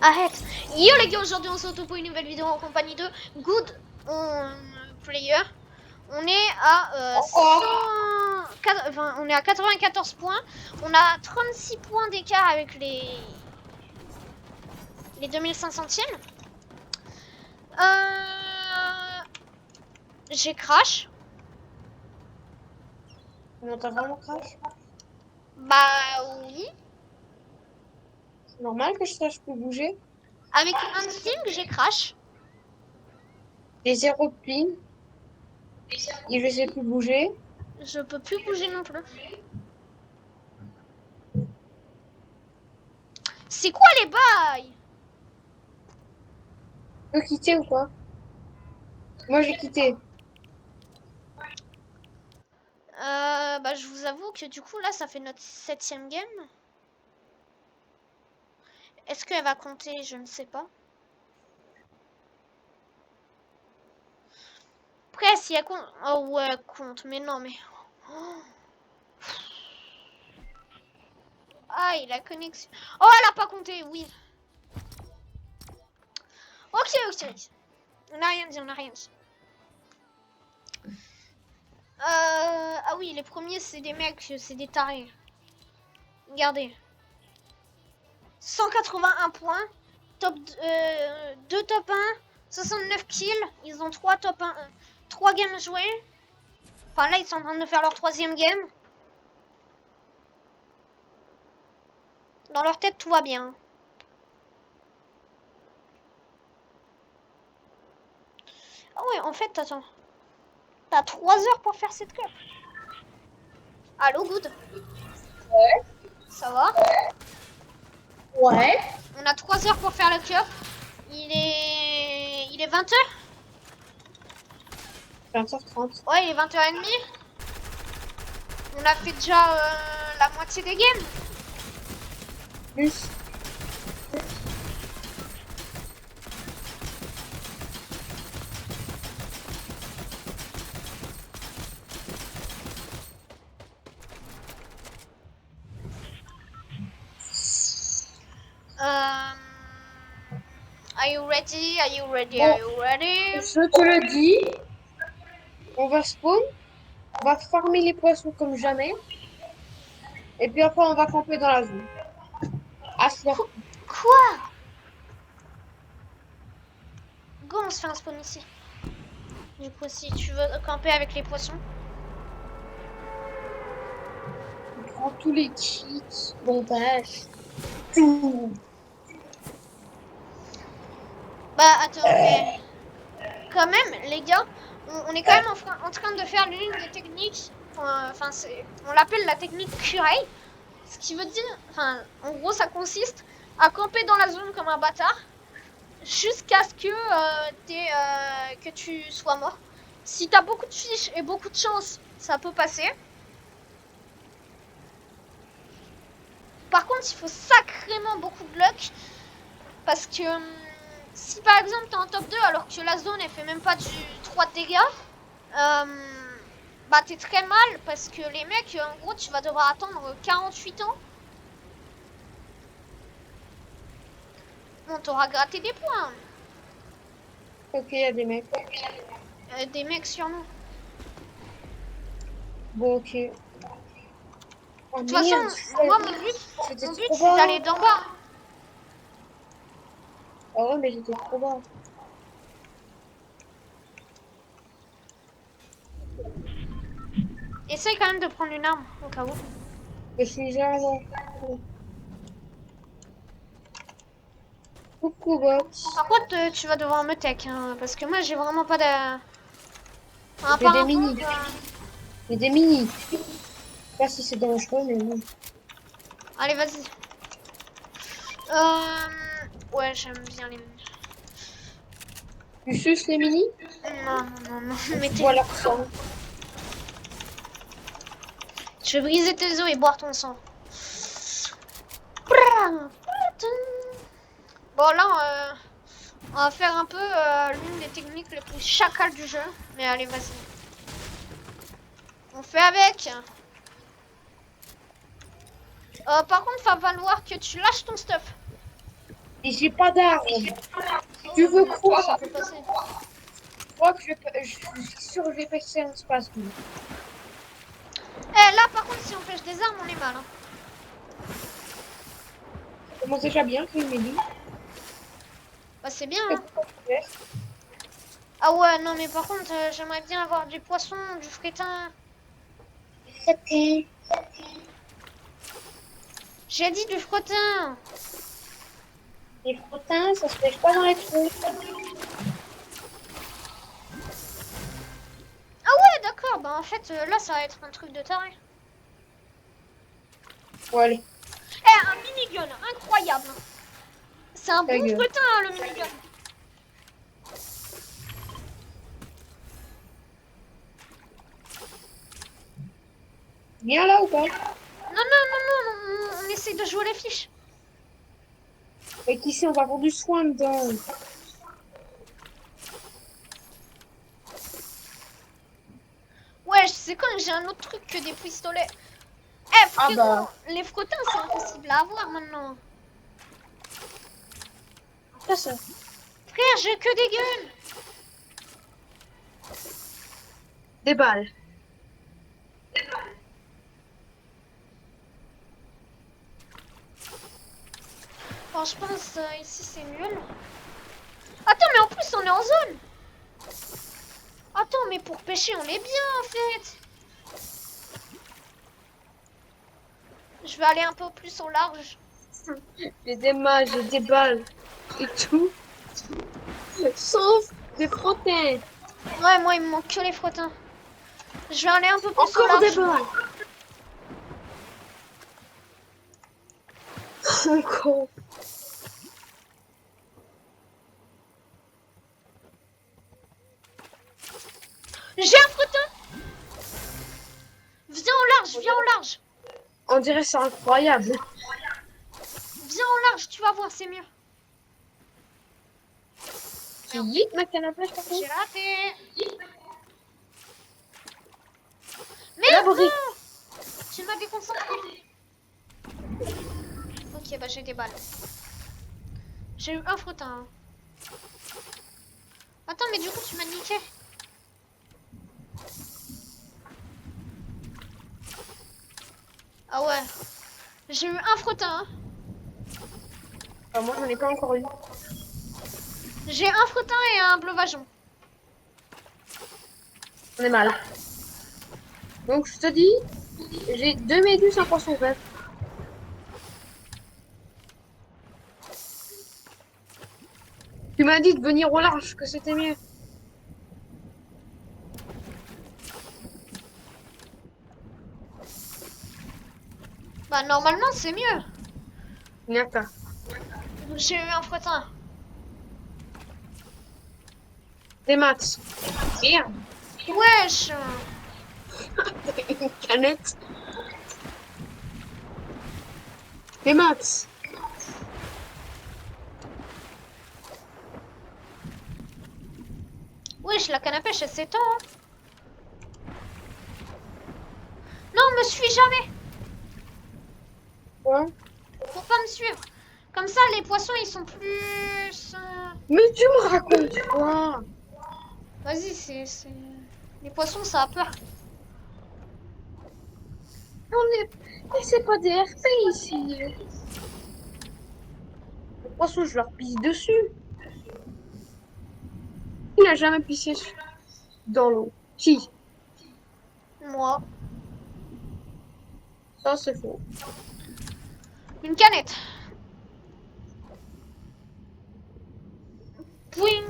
Arrête. Yo les gars, aujourd'hui on se retrouve pour une nouvelle vidéo en compagnie de Good Player. On est à 94 points. On a 36 points d'écart avec les 2500e. J'ai crash. Non, t'as vraiment crash? Bah oui. C'est normal que je sache plus bouger. Avec Instinct, j'ai crash. J'ai 0 ping. Et je sais plus bouger. Je peux plus bouger non plus. C'est quoi les bails? Tu veux quitter ou quoi? Moi j'ai quitté. Bah je vous avoue que du coup là ça fait notre 7e game. Est-ce qu'elle va compter? Je ne sais pas. Après si elle compte... Oh ouais elle compte, mais non mais... Oh. Ah il a connexion... Oh elle a pas compté, oui. Ok. On n'a rien dit, Ah oui les premiers c'est des mecs, c'est des tarés. Regardez. 181 points. Top 2 top 1. 69 kills. Ils ont 3 top 1. 3 games joués. Enfin là ils sont en train de faire leur 3e game. Dans leur tête tout va bien. Ah ouais en fait attends. T'as 3 heures pour faire cette cup. Allô Good? Ouais. Ça va? Ouais. On a 3 heures pour faire la cup. Il est 20h? 20h30. Ouais il est 20h30. On a fait déjà la moitié des games. Plus. Are you ready? Are you ready? Bon, Are you ready? je te le dis. On va spawn. On va farmer les poissons comme jamais. Et puis après on va camper dans la zone. Asseoir. Quoi? Go, on se fait un spawn ici. Du coup, si tu veux camper avec les poissons. On prend tous les cheats. Bon, bref. Tout. Bah, attends, mais quand même, les gars, on est quand même en train de faire l'une des techniques. Enfin, on l'appelle la technique curry. Ce qui veut dire, enfin, en gros, ça consiste à camper dans la zone comme un bâtard jusqu'à ce que, que tu sois mort. Si t'as beaucoup de fiches et beaucoup de chance, ça peut passer. Par contre, il faut sacrément beaucoup de luck. Parce que si par exemple t'es en top 2 alors que la zone elle fait même pas du 3 de dégâts, bah t'es très mal parce que les mecs, en gros, tu vas devoir attendre 48 ans. Bon, t'auras gratté des points. Ok, il y a des mecs. Des mecs sur nous. Bon, ok. Oh De toute merde, façon, moi mon but c'était trop c'est d'aller bas. d'en bas. Ah ouais, mais j'étais trop bas. Essaye quand même de prendre une arme au cas où. Je suis genre... Coucou, bot. Par contre, tu vas devoir me tech, hein, parce que moi j'ai vraiment pas de... Enfin, J'ai par des un mini. J'ai des mini. Je sais pas si c'est dangereux, mais bon. Allez, vas-y. Ouais, j'aime bien les mini. Tu suces les mini? Non, mettez. Voilà ça. Je vais briser tes os et boire ton sang. Bon, là, on va faire un peu l'une des techniques les plus chacales du jeu. Mais allez, vas-y. On fait avec. Par contre, va falloir que tu lâches ton stuff. Et j'ai pas d'arme. Tu veux quoi? Ça peut passer. Je crois que je suis sûre que je vais passer un espace. Moi. Eh, là, par contre, si on pêche des armes, on est mal. Hein. Ça commence déjà bien, que mes billes. Bah, c'est bien. Qu'est-ce Hein. qu'on peut faire? Ah ouais, non, mais par contre, j'aimerais bien avoir du poisson, du frétin. C'était. J'ai dit du fretin. Les frottins, ça se pêche pas dans les trous. Ah ouais, d'accord. Bah, en fait, là, ça va être un truc de taré. Bon, allez, Eh, un minigun, incroyable. C'est un ta bon gueule. fretin, le minigun. Viens là ou pas? Non, non, non, non, on essaie de jouer les fiches. Et qu'ici, on va avoir du soin dedans. Ouais, je sais quand j'ai un autre truc que des pistolets. Eh, Ah frérot, bah, les frettins, c'est impossible à avoir maintenant. ça, ça. Frère, j'ai que des guns. Des balles. Bon, je pense ici c'est nul. Attends, mais en plus on est en zone. Attends, mais pour pêcher on est bien en fait. Je vais aller un peu plus au large. J'ai des mages, j'ai des balles. Et tout. Sauf des frottins. Ouais, moi il me manque que les frettins. Je vais aller un peu plus au Encore des large. balles. Encore. J'ai un fretin. Viens au large, viens au large. On dirait c'est incroyable. Viens au large, tu vas voir, c'est mieux. C'est vite ma canne à pêche par J'ai contre. raté. La Merde, brique. tu m'as déconcentré. Ok, bah j'ai des balles. J'ai eu un fretin. Hein. Attends, mais du coup tu m'as niqué. Ah ouais. J'ai eu un fretin. Hein. Enfin, moi j'en ai pas encore eu. J'ai un fretin et un bleuvageon. On est mal. Donc je te dis, j'ai 2 méduses, un poisson vert. Tu m'as dit de venir au large, que c'était mieux. Bah normalement c'est mieux. D'accord. J'ai eu un fretin. Des maths. Merde. Wesh. Une canette. Des maths. Wesh, la canne à pêche elle s'étend. Hein. Non, me suis jamais. Ouais. Faut pas me suivre. Comme ça les poissons ils sont plus... Mais tu me racontes quoi? Vas-y, c'est... Les poissons ça a peur. On est... Mais c'est pas des RP ici. Les poissons, je leur pisse dessus. Il a jamais pissé dans l'eau. Si, Moi. ça c'est faux. Une canette. Pouing.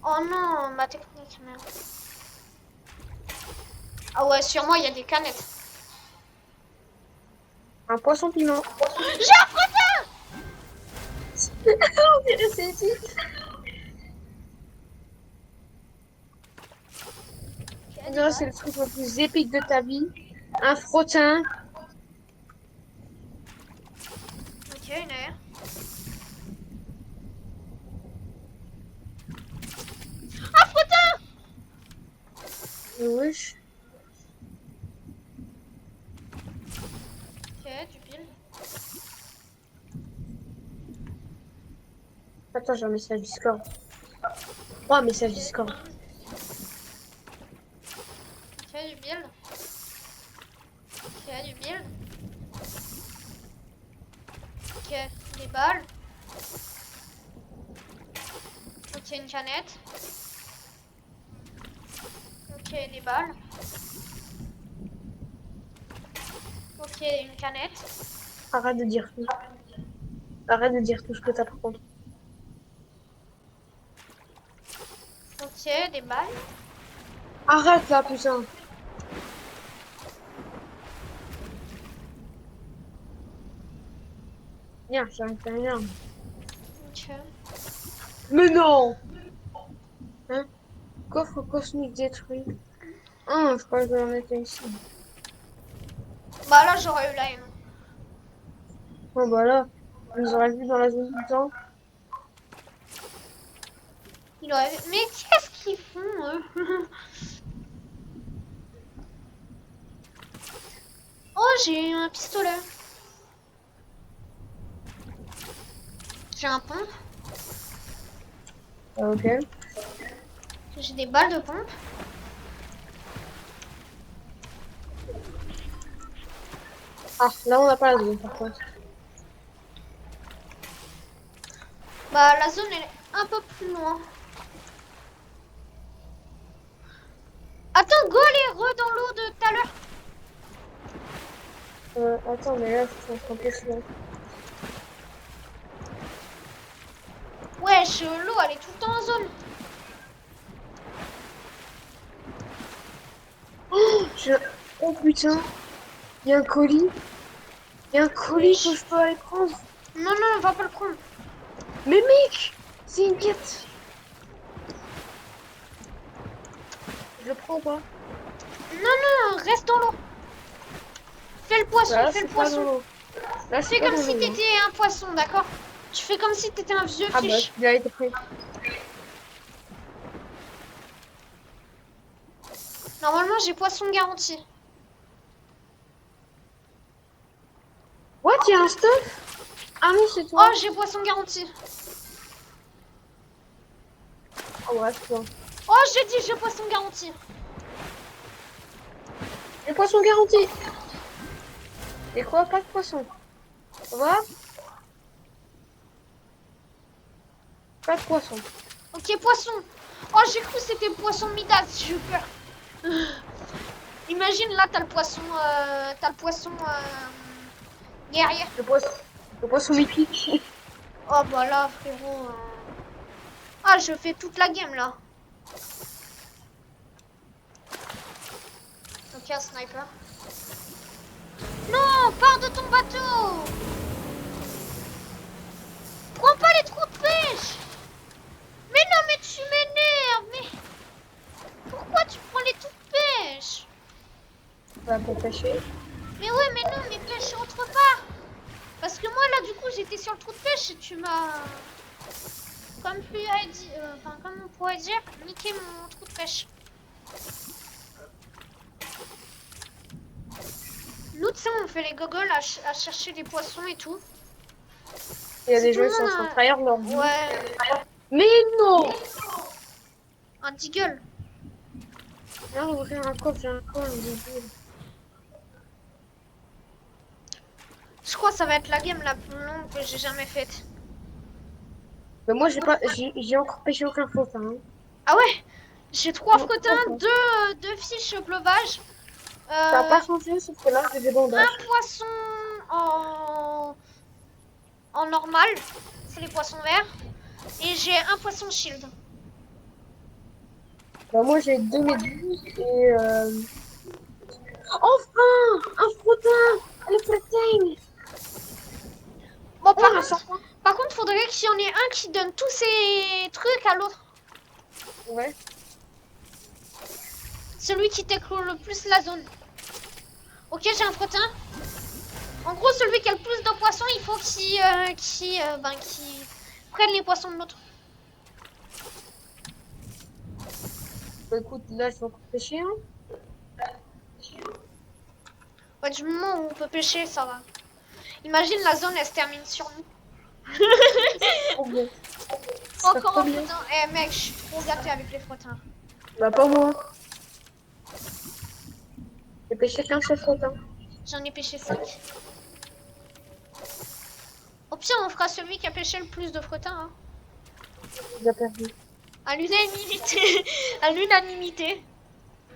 Oh non, ma technique, merde. Ah ouais, sur moi, il y a des canettes. Un poisson piment. J'ai un fretin. On dirait c'est ici. On dirait c'est le truc le plus épique de ta vie. Un frottin. Ok, une air. Un fretin. Wesh. Ok, du pile. attends, j'ai un message Discord. Oh, un message Discord. Ok, du build. Ok, du build. Ok, des balles. Ok, une canette. Ok, des balles. Ok, une canette. Arrête de dire tout. Arrête de dire tout ce que t'as par contre. Ok, des balles. Arrête là, putain. Viens, j'arrête rien. Ok. Mais non! Hein? Coffre cosmique détruit. Ah, je crois que je vais en mettre ici. Bah là, j'aurais eu la haine. Oh, bah là, on nous aurait vu dans la zone du temps. Il aurait... Mais qu'est-ce qu'ils font, eux? Oh, j'ai eu un pistolet. J'ai un pompe. Ok. J'ai des balles de pompe. Ah, là, on n'a pas la zone par contre. Bah, la zone, elle est un peu plus loin. Attends, go aller re dans l'eau de tout à l'heure. Attends, mais là, je suis en train de pêcher. Wesh, l'eau, elle est tout le temps en zone. Oh putain, il y a un colis. Il y a un colis que Wesh. je peux aller prendre. Non, non, on va pas le prendre. Mais mec, c'est une quête. Je le prends pas. Non, non, reste dans l'eau. Fais le poisson, Là, je fais le suis pas dans poisson. l'eau. Là, je suis Fais pas comme dans si l'eau, moi. t'étais un poisson, d'accord? Tu fais comme si t'étais un vieux Ah bah, fiche. il a été pris. Normalement, j'ai poisson garanti. What, il y a un stuff? Ah non, c'est Oh, toi. j'ai poisson garanti. Oh ouais, c'est toi. Oh, j'ai dit j'ai poisson garanti. Les poissons garantis. Et quoi, pas de poisson. Ça va? Pas de poisson. Ok, poisson. Oh, j'ai cru que c'était poisson Midas. J'ai eu peur. Imagine là, t'as le poisson guerrier. Le poisson mythique. Oh bah là, frérot. Ah, je fais toute la game là. Ok, un sniper. Non, pars de ton bateau. Prends pas les trous de pêche. Mais non, mais tu m'énerves. Mais pourquoi tu prends les trous de pêche? Bah, pour pêcher. Mais ouais, mais non, mais pêche autre part. Parce que moi là, du coup, j'étais sur le trou de pêche et tu m'as, comme on pourrait dire, niqué mon trou de pêche. Nous, tu sais, on fait les gogoles à chercher les poissons et tout. Il y a Si des tout gens le qui sont en train monde de trahir leur vie. a... Ouais, Mais non! un deagle. Viens d'ouvrir un coffre, j'ai un coffre, débile. Je crois que ça va être la game la plus longue que j'ai jamais faite. Mais moi, j'ai encore pêché aucun faustin. Hein. Ah ouais, j'ai 3 Non, freutins, aucun. deux fiches pleuvage, Ça n'a pas un changé, sauf que là, j'ai des bandages. poisson en, en normal, c'est les poissons verts, et j'ai un poisson shield. Bah, moi, j'ai deux méduses et enfin! Un frottin! Le frottin! Bon, Oh, on a 100 points. par contre, faudrait qu'il y en ait un qui donne tous ces trucs à l'autre. Ouais. Celui qui t'éclore le plus la zone. Ok, j'ai un fretin. En gros, celui qui a le plus de poissons, il faut qu'il prenne les poissons de l'autre. Bah, écoute, là, je vais encore pêcher. Hein. Ouais, du moment où on peut pêcher, ça va. Imagine la zone, elle se termine sur nous. Oh bon. Ça Encore trop un bien. frottin. Eh mec, je suis trop gâtée avec les frottins. Bah pas moi. J'ai pêché qu'un seul frottin. J'en ai pêché 5. Au pire, on fera celui qui a pêché le plus de frottins. Hein. J'ai déjà perdu. À l'unanimité. À l'unanimité.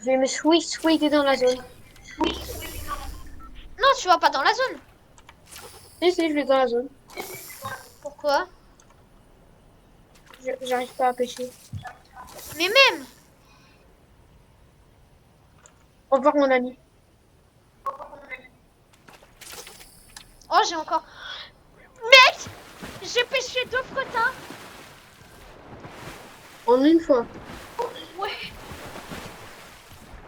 Je vais me sweeter dans la zone. Non, tu vas pas dans la zone. Si, je vais dans la zone. Pourquoi? J'arrive pas à pêcher. Mais même. Au revoir mon ami. Oh, j'ai encore... Mec, j'ai pêché 2 frottins. En une fois. Ouais.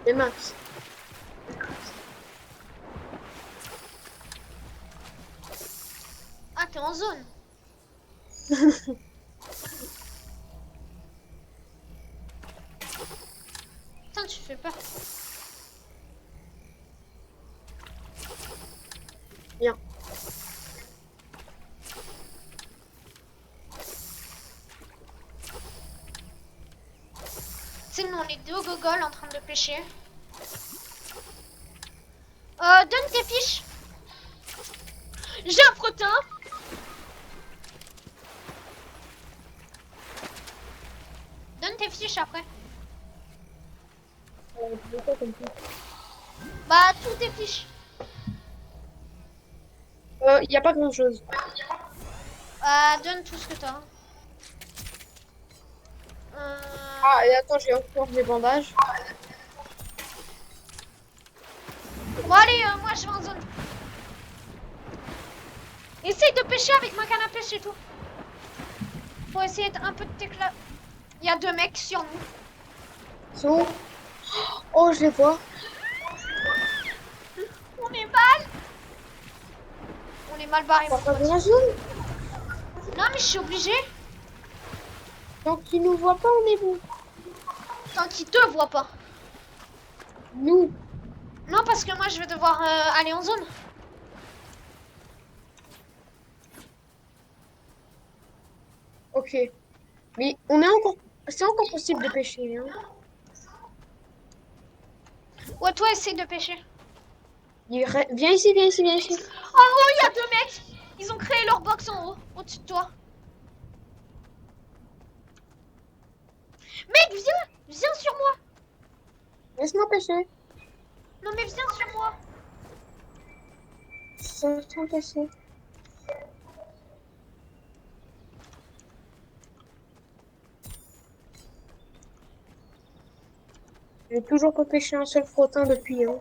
Et max. Ah, t'es en zone. Putain, tu fais peur. Bien. Tu sais, nous, on est 2 gogoles en train de pêcher. Donne tes fiches. J'ai un frottin. Donne tes fiches après. Bah, tous tes fiches. Y a pas grand chose. Donne tout ce que t'as. Ah, et attends, j'ai encore des bandages. Bon, allez, moi, je vais en zone. Essaye de pêcher avec ma canne à pêche et tout. Faut essayer un peu de t'éclater. Il y a 2 mecs sur nous. So. Oh, je les vois. On est mal. On est mal barré. On va pas dans la zone. Non, mais je suis obligée. Tant qu'ils nous voient pas, on est bon. Tant qu'ils te voient pas. Nous. Non, parce que moi, je vais devoir aller en zone. Ok. Mais on est encore... C'est encore possible de pêcher. Hein. Ouais, toi, essaye de pêcher. Viens ici, viens ici, viens ici. En haut, il y a 2 mecs. Ils ont créé leur box en haut, au-dessus de toi. Mec, viens sur moi. Laisse-moi pêcher. Non, mais viens sur moi. Sans pêcher. J'ai toujours pas pêché un seul frottin depuis. Hein.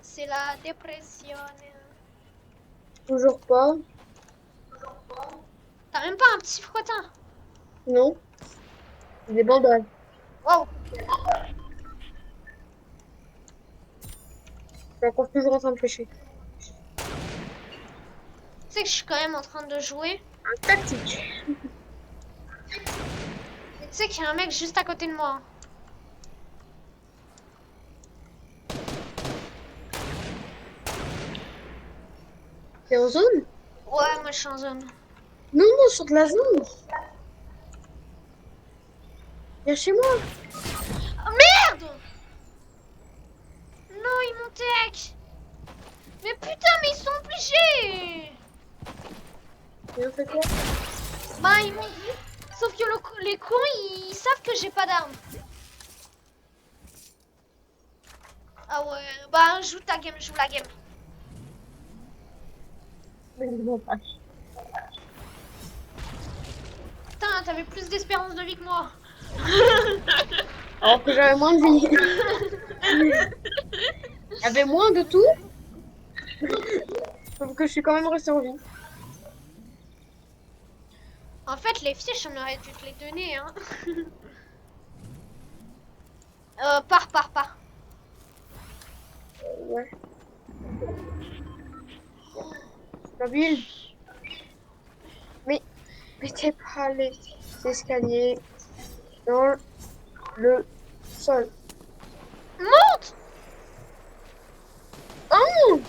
C'est la dépression. Toujours pas. T'as même pas un petit frottin. Non. Des bandages. Wow. Je suis encore toujours en train de pêcher. Tu sais que je suis quand même en train de jouer. Un tactique. Et tu sais qu'il y a un mec juste à côté de moi. T'es en zone? Ouais, moi je suis en zone. Non, non, sur de la zone. Viens chez moi. Oh, merde! Non, ils m'ont tech. Mais putain, mais ils sont obligés. Viens, fais quoi? Bah, ils m'ont dit. Sauf que les cons, ils savent que j'ai pas d'armes. Ah ouais, bah joue ta game, joue la game. Putain, t'avais plus d'espérance de vie que moi. Alors que j'avais moins de vie. J'avais moins de tout. Sauf que je suis quand même restée en vie. En fait, les fiches, on aurait dû te les donner, hein. Pars. Ouais. Mobile. Mais t'es pas les escaliers dans le sol. Monte! Oh!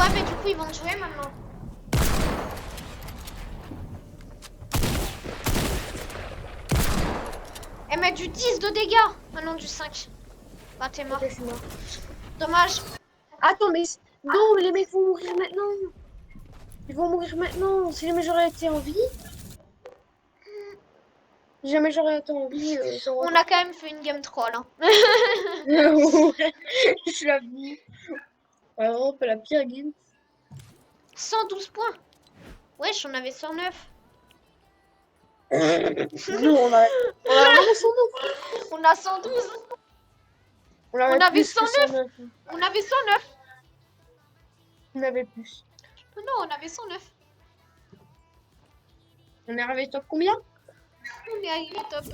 Ouais, mais du coup, ils vont te jouer maintenant. Elle met du 10 de dégâts. Ah non, du 5. Bah, t'es mort. Ok, je suis mort. Dommage. Attends, mais non, mais les mecs vont mourir maintenant. Ils vont mourir maintenant. Si jamais j'aurais été en vie, si jamais j'aurais été en vie, ça aurait On a quand même fait une game troll. Hein. Je l'avoue. Vraiment, pas la pire game. 112 points. Wesh, on avait 109. Nous, on a vraiment 109. On a 112. On On avait avait plus que 109. 109. On avait 109. On avait plus. Non, on avait 109. On est arrivé top combien? On est arrivé top,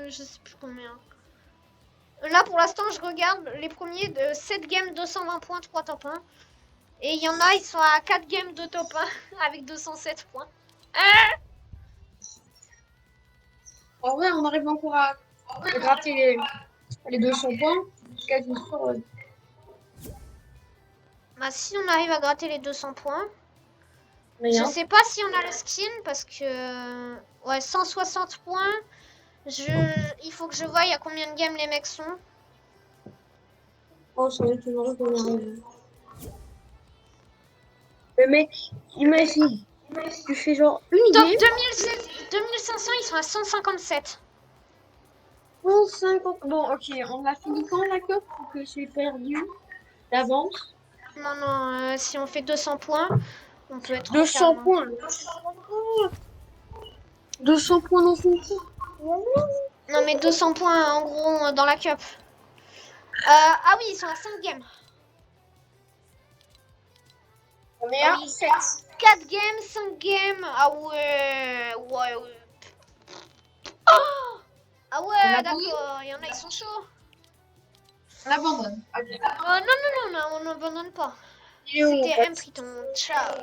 je sais plus combien. Là, pour l'instant, je regarde les premiers de 7 games, 220 points, 3 top 1. Et il y en a, ils sont à 4 games de top 1 avec 207 points. En vrai, on arrive encore à gratter les 200 points. Quasi sûr. Bah, si on arrive à gratter les 200 points. Rien. Je sais pas si on a le skin parce que... Ouais, 160 points. Il faut que je voie à combien de games les mecs sont. Oh, ça va être heureux qu'on arrive. Le mec, imagine, tu fais genre une Top game. 2500, ils sont à 157. 150. Bon, ok, on a fini quand la cup pour que j'ai perdu d'avance. Non, non, si on fait 200 points, on peut être 200 calme, hein. points. 200 points dans son coup. Non, mais 200 points en gros dans la cup. Ah oui, ils sont à 5 games. On est Ah à oui. 7. 4 games, 5 games. Ah ouais. Ouais. Oh ah On ouais, abandonne. d'accord. Il y en a, ils sont chauds. On abandonne. Non, on n'abandonne pas. Et on C'était passe. un priton. Ciao.